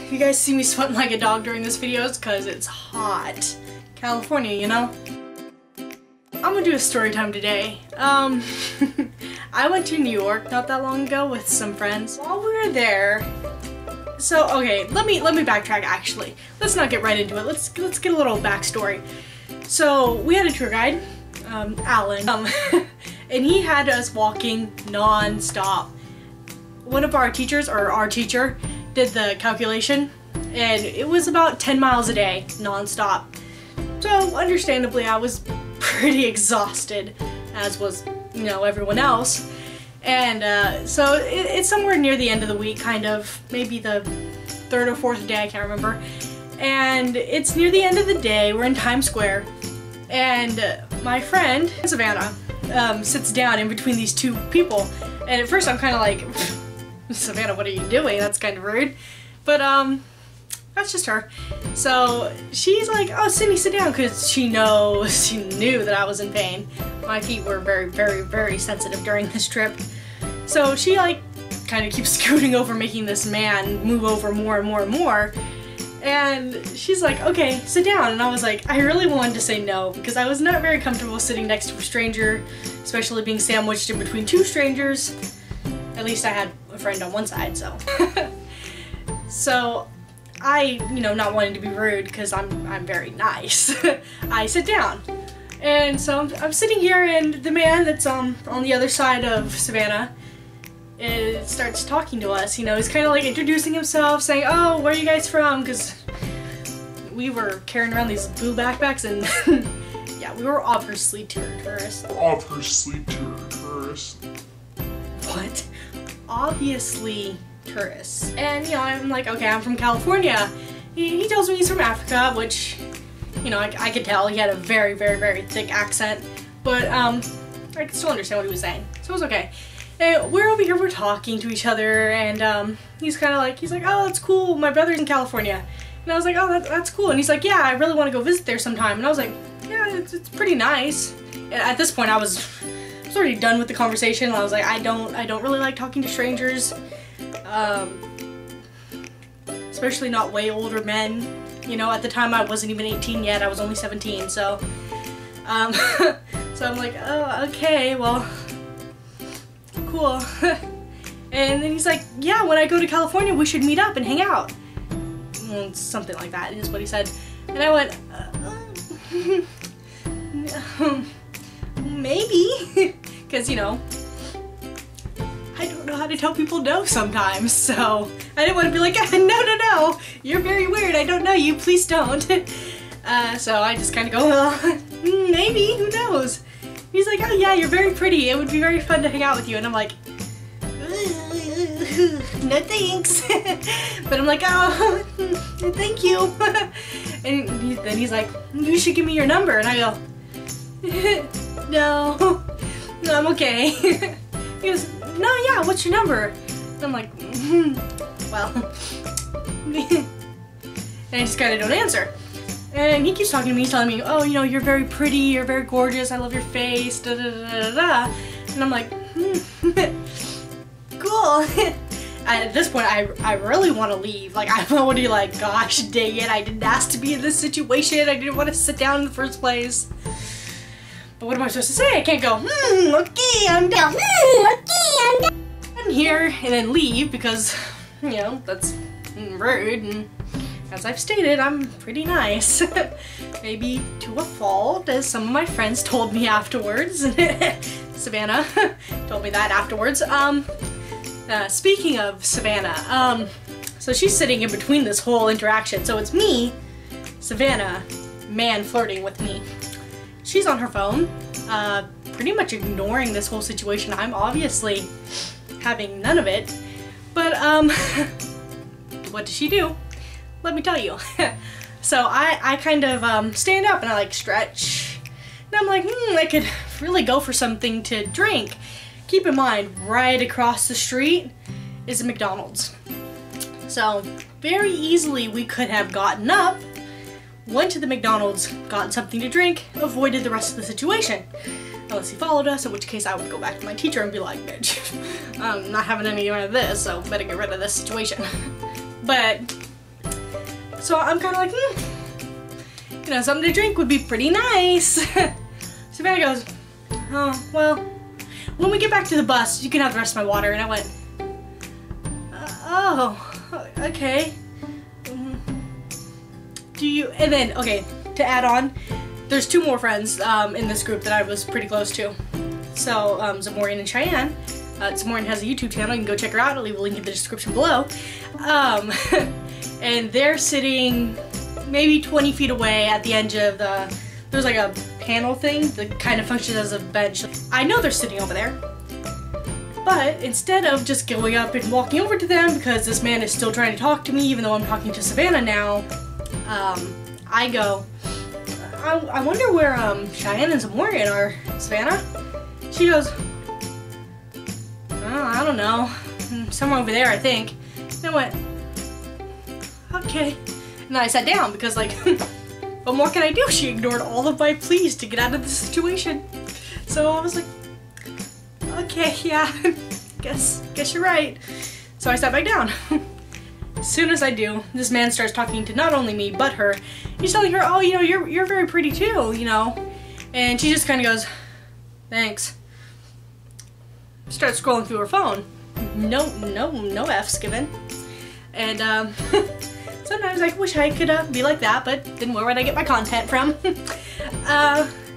If you guys see me sweating like a dog during this video, it's because it's hot. California, you know? I'm gonna do a story time today. I went to New York not that long ago with some friends. While we were there, so okay, let me backtrack actually. Let's not get right into it. Let's get a little backstory. So we had a tour guide, Alan, and he had us walking non-stop. One of our teachers, or our teacher, did the calculation, and it was about 10 miles a day, non-stop. So understandably, I was pretty exhausted, as was, you know, everyone else. And so it's somewhere near the end of the week, kind of, maybe the third or fourth day, I can't remember. And it's near the end of the day, we're in Times Square, and my friend, Savannah, sits down in between these two people. And at first I'm kind of like, Savannah, what are you doing? That's kind of rude. But that's just her. So she's like, oh, Sydney, sit down, because she knew that I was in pain. My feet were very, very, very sensitive during this trip. So she like kind of keeps scooting over, making this man move over more and more and more. And she's like, okay, sit down. And I was like, I really wanted to say no, because I was not very comfortable sitting next to a stranger, especially being sandwiched in between two strangers. At least I had a friend on one side, so. So I, you know, not wanting to be rude, because I'm very nice, I sit down. And so I'm sitting here, and the man that's on the other side of Savannah starts talking to us. You know, he's kind of like introducing himself, saying, oh, where are you guys from? Because we were carrying around these blue backpacks, and yeah, we were obviously tourists. What? Obviously tourists. And, you know, I'm like, okay, I'm from California. He tells me he's from Africa, which, you know, I could tell he had a very, very, very thick accent, but I could still understand what he was saying, so it was okay. And we're over here, we're talking to each other, and he's like, oh, that's cool, my brother's in California. And I was like, oh, that's cool. And he's like, yeah, I really want to go visit there sometime. And I was like, yeah, it's pretty nice. And at this point, I was already done with the conversation. I was like, I don't really like talking to strangers, especially not way older men. You know, at the time I wasn't even 18 yet, I was only 17, so so I'm like, oh, okay, well, cool. And then he's like, yeah, when I go to California, we should meet up and hang out. Something like that is what he said. And I went, maybe, because, you know, I don't know how to tell people no sometimes, so I didn't want to be like, no, you're very weird, I don't know you, please don't. So I just kind of go, well, maybe, who knows? He's like, oh yeah, you're very pretty, it would be very fun to hang out with you, and I'm like, no thanks. But I'm like, oh, thank you. And then he's like, you should give me your number, and I go, no, I'm okay. He goes, no, yeah, what's your number? And I'm like, well, and I just kind of don't answer. And he keeps talking to me, he's telling me, oh, you know, you're very pretty, you're very gorgeous, I love your face, da da da da da. And I'm like, cool. At this point, I really want to leave. Like, I want to be like, gosh, dang it, I didn't ask to be in this situation, I didn't want to sit down in the first place. But what am I supposed to say? I can't go, okay, I'm down, okay, I'm down. I'm here, and then leave, because, you know, that's rude, and as I've stated, I'm pretty nice. Maybe to a fault, as some of my friends told me afterwards. Savannah told me that afterwards. Speaking of Savannah, so she's sitting in between this whole interaction. So it's me, Savannah, man flirting with me. She's on her phone, pretty much ignoring this whole situation. I'm obviously having none of it, but what does she do? Let me tell you. So I kind of stand up and I like stretch, and I'm like, I could really go for something to drink. Keep in mind, right across the street is a McDonald's. So very easily we could have gotten up, went to the McDonald's, gotten something to drink, avoided the rest of the situation. Unless he followed us, in which case I would go back to my teacher and be like, bitch, I'm not having any of this, so better get rid of this situation. But So I'm kind of like, you know, something to drink would be pretty nice. Savannah goes, oh, well, when we get back to the bus, you can have the rest of my water. And I went, oh, okay. Do you, and then, okay, to add on, there's 2 more friends in this group that I was pretty close to. So, Za'Morian and Cheyenne. Za'Morian has a YouTube channel, you can go check her out, I'll leave a link in the description below. And they're sitting maybe 20 feet away at the edge of there's like a panel thing that kind of functions as a bench. I know they're sitting over there, but instead of just going up and walking over to them, because this man is still trying to talk to me even though I'm talking to Savannah now, I go, I wonder where Cheyenne and Za'Morian are, Savannah? She goes, oh, I don't know, somewhere over there I think. And I went, okay. And then I sat down because like, what more can I do? She ignored all of my pleas to get out of the situation. So I was like, okay, yeah, guess you're right. So I sat back down. As soon as I do, this man starts talking to not only me, but her. He's telling her, oh, you know, you're very pretty too, you know. And she just kind of goes, thanks. Starts scrolling through her phone. No F's given. And sometimes I wish I could be like that, but then where would I get my content from?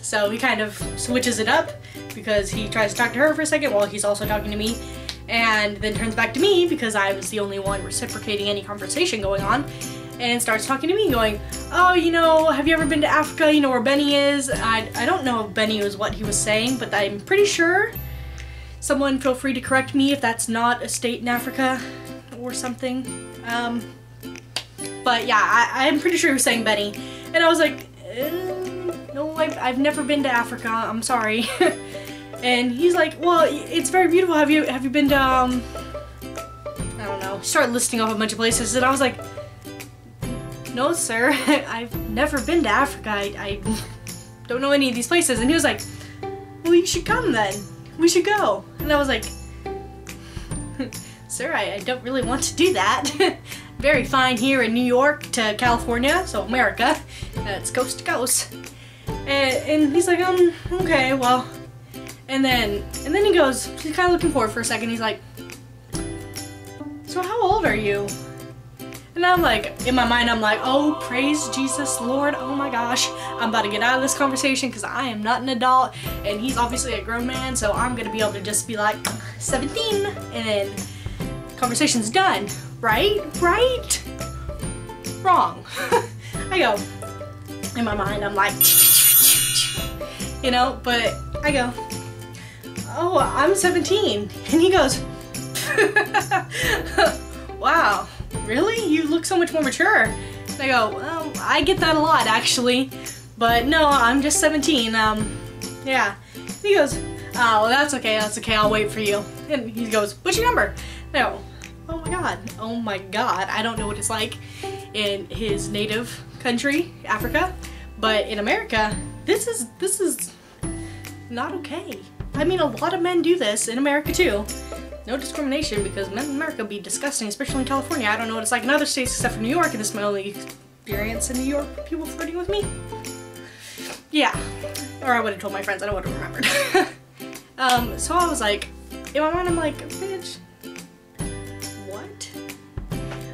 So he kind of switches it up because he tries to talk to her for a second while he's also talking to me, and then turns back to me because I was the only one reciprocating any conversation going on, and starts talking to me going, oh, you know, have you ever been to Africa? You know where Benny is? I don't know if Benny was what he was saying, but I'm pretty sure. Someone feel free to correct me if that's not a state in Africa or something. But yeah, I'm pretty sure he was saying Benny. And I was like, no, I've never been to Africa, I'm sorry. And he's like, well, it's very beautiful. Have you been to, I don't know. He started listing off a bunch of places and I was like, no, sir, I've never been to Africa. I don't know any of these places. And he was like, well, you should come then. We should go. And I was like, sir, I don't really want to do that. Very fine here in New York to California, so America. It's coast to coast. And he's like, okay, well. And then he goes, he's kind of looking forward for a second. He's like, so how old are you? And I'm like, in my mind, I'm like, oh, praise Jesus, Lord, oh my gosh. I'm about to get out of this conversation because I am not an adult, and he's obviously a grown man, so I'm going to be able to just be like, 17, and then conversation's done. Right? Right? Wrong. I go, in my mind, I'm like, you know, but I go, oh, I'm 17. And he goes, wow. Really? You look so much more mature. And I go, well, I get that a lot actually, but no, I'm just 17, yeah. He goes, oh, that's okay, I'll wait for you. And he goes, what's your number? And I go, oh my god, I don't know what it's like in his native country, Africa, but in America, this is not okay. I mean, a lot of men do this in America too. No discrimination, because men in America be disgusting, especially in California. I don't know what it's like in other states except for New York, and this is my only experience in New York, people flirting with me. Yeah, or I would have told my friends, I would have remembered. So I was like, in my mind I'm like, bitch, what?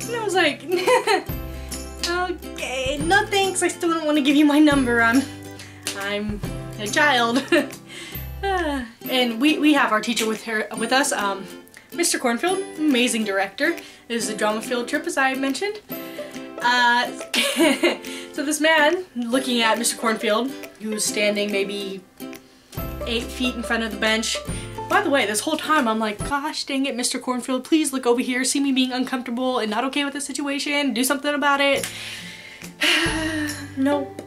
And I was like, okay, no thanks, I still don't want to give you my number, I'm a child. And we have our teacher with us, Mr. Cornfield, amazing director. This is a drama field trip, as I mentioned. So this man, looking at Mr. Cornfield, who was standing maybe 8 feet in front of the bench. By the way, this whole time I'm like, gosh dang it, Mr. Cornfield, please look over here, see me being uncomfortable and not okay with the situation, do something about it. Nope.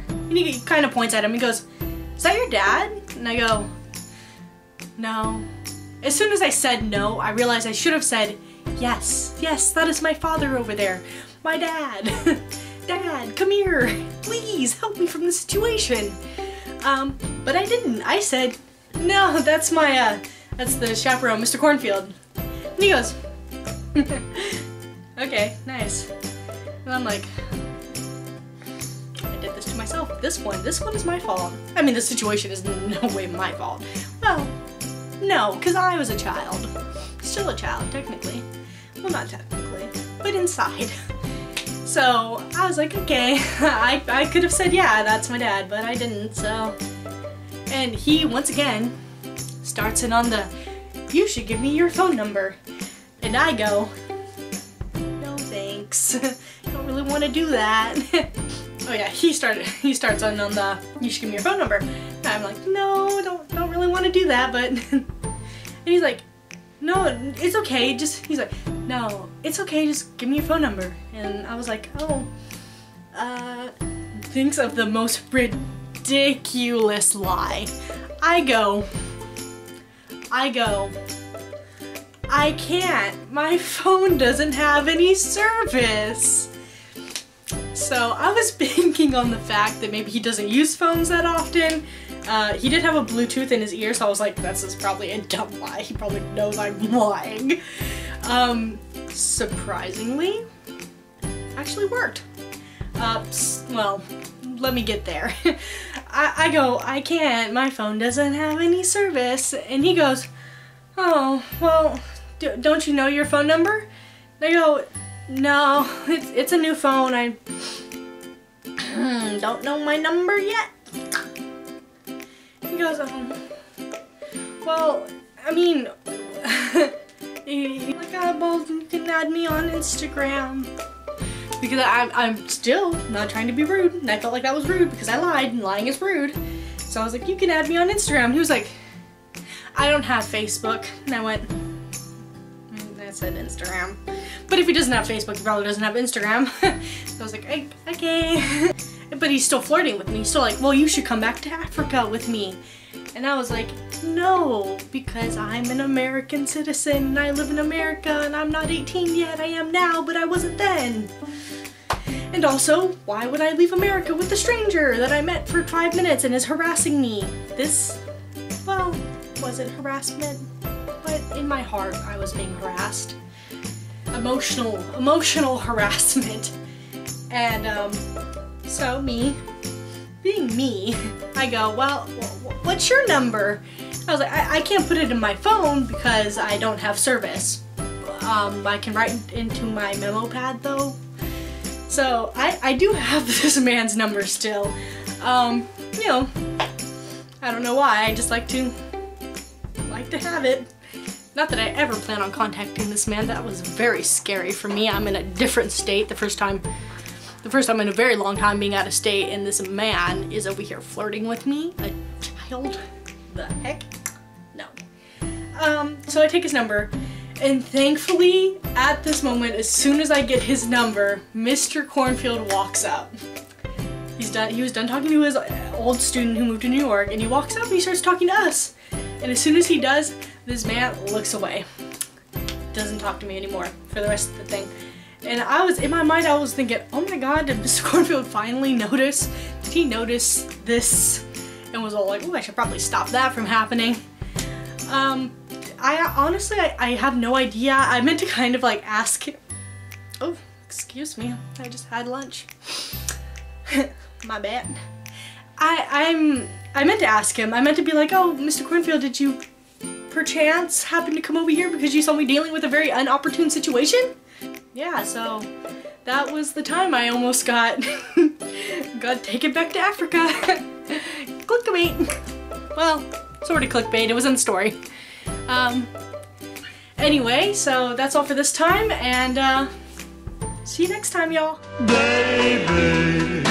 And he kind of points at him, he goes, is that your dad? And I go, no. As soon as I said no, I realized I should have said, yes, that is my father over there. My dad. Dad, come here. Please help me from the situation. But I didn't. I said, no, that's that's the chaperone, Mr. Cornfield. And he goes, okay, nice. And I'm like, I did this to myself. This one is my fault. I mean, the situation is no way my fault. Well, no, because I was a child. Still a child, technically. Well, not technically, but inside. So I was like, okay, I could have said, yeah, that's my dad, but I didn't, so. And he, once again, starts in on the, you should give me your phone number. And I go, no thanks, I don't really want to do that. Oh yeah, he starts on the, you should give me your phone number. And I'm like, no, don't really want to do that, but, and he's like, no, it's okay, he's like, no, it's okay, just give me your phone number. And I was like, oh, thinks of the most ridiculous lie. I go, I can't, my phone doesn't have any service. So I was banking on the fact that maybe he doesn't use phones that often. He did have a Bluetooth in his ear, so I was like, this is probably a dumb lie. He probably knows I'm lying. Surprisingly, actually worked. Well, let me get there. I go, I can't, my phone doesn't have any service. And he goes, oh, well, don't you know your phone number? And I go, no, it's a new phone. I don't know my number yet. He goes, well, I mean, like, well, you can add me on Instagram. Because I'm still not trying to be rude, and I felt like that was rude because I lied, and lying is rude. So I was like, you can add me on Instagram. He was like, I don't have Facebook. And I went, I said Instagram. But if he doesn't have Facebook, he probably doesn't have Instagram. So I was like, okay. But he's still flirting with me. He's still like, well, you should come back to Africa with me. And I was like, no, because I'm an American citizen and I live in America and I'm not 18 yet. I am now, but I wasn't then. And also, why would I leave America with a stranger that I met for 5 minutes and is harassing me? This, well, wasn't harassment, but in my heart I was being harassed. Emotional harassment. And so me, being me, I go, well, what's your number? I was like, I can't put it in my phone because I don't have service. I can write into my memo pad though. So I do have this man's number still. You know, I don't know why, I just like to have it. Not that I ever plan on contacting this man. That was very scary for me. I'm in a different state the first time in a very long time being out of state, and this man is over here flirting with me. A child? The heck? No. So I take his number, and thankfully, at this moment, as soon as I get his number, Mr. Cornfield walks up. He was done talking to his old student who moved to New York, and he walks up and he starts talking to us. And as soon as he does, this man looks away. Doesn't talk to me anymore for the rest of the thing. And in my mind, I was thinking, oh my god, did Mr. Cornfield finally notice? Did he notice this? And was all like, oh, I should probably stop that from happening. I honestly have no idea. I meant to kind of like ask him. Oh, excuse me, I just had lunch. My bad. I meant to ask him. I meant to be like, oh, Mr. Cornfield, did you perchance happen to come over here because you saw me dealing with a very inopportune situation? Yeah, so that was the time I almost got taken back to Africa. Clickbait. Well, sort of clickbait. It was in the story. Anyway, so that's all for this time, and see you next time, y'all. Baby.